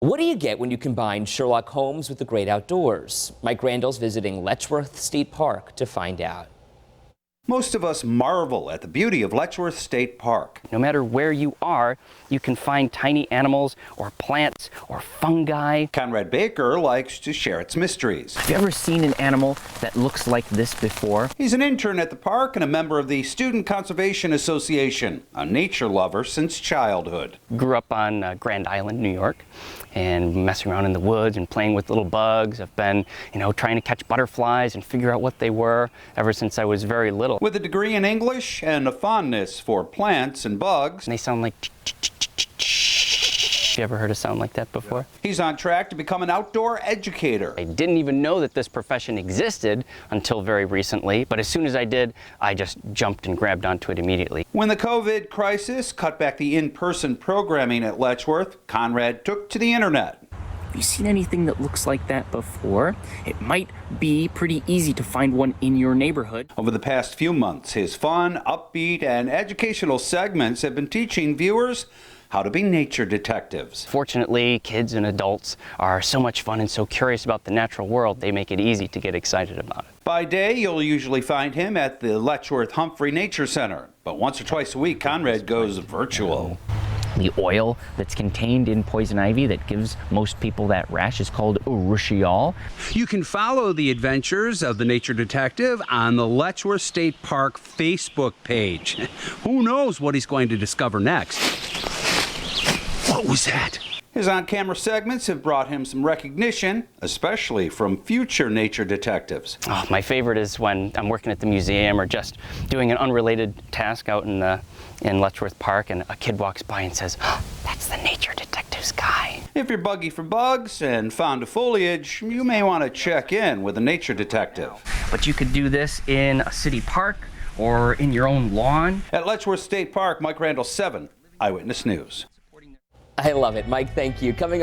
What do you get when you combine Sherlock Holmes with the great outdoors? Mike Randall's visiting Letchworth State Park to find out. Most of us marvel at the beauty of Letchworth State Park. No matter where you are, you can find tiny animals or plants or fungi. Conrad Baker likes to share its mysteries. Have you ever seen an animal that looks like this before? He's an intern at the park and a member of the Student Conservation Association, a nature lover since childhood. Grew up on Grand Island, New York, and messing around in the woods and playing with little bugs. I've been, trying to catch butterflies and figure out what they were ever since I was very little. With a degree in English and a fondness for plants and bugs. And they sound like you ever heard a sound like that before? He's on track to become an outdoor educator. I didn't even know that this profession existed until very recently, but as soon as I did, I just jumped and grabbed onto it immediately. When the COVID crisis cut back the in-person programming at Letchworth, Conrad took to the internet. Have you seen anything that looks like that before? It might be pretty easy to find one in your neighborhood. Over the past few months, his fun, upbeat, and educational segments have been teaching viewers how to be nature detectives. Fortunately, kids and adults are so much fun and so curious about the natural world, they make it easy to get excited about it. By day, you'll usually find him at the Letchworth Humphrey Nature Center, but once or twice a week, Conrad goes virtual. The oil that's contained in poison ivy that gives most people that rash is called urushiol. You can follow the adventures of the nature detective on the Letchworth State Park Facebook page. Who knows what he's going to discover next? What was that? His on-camera segments have brought him some recognition, especially from future nature detectives. Oh, my favorite is when I'm working at the museum or just doing an unrelated task out in Letchworth Park and a kid walks by and says, "Oh, that's the nature detective's guy." If you're buggy for bugs and fond of foliage, you may want to check in with a nature detective. But you could do this in a city park or in your own lawn. At Letchworth State Park, Mike Randall, 7 Eyewitness News. I love it. Mike, thank you. Coming up.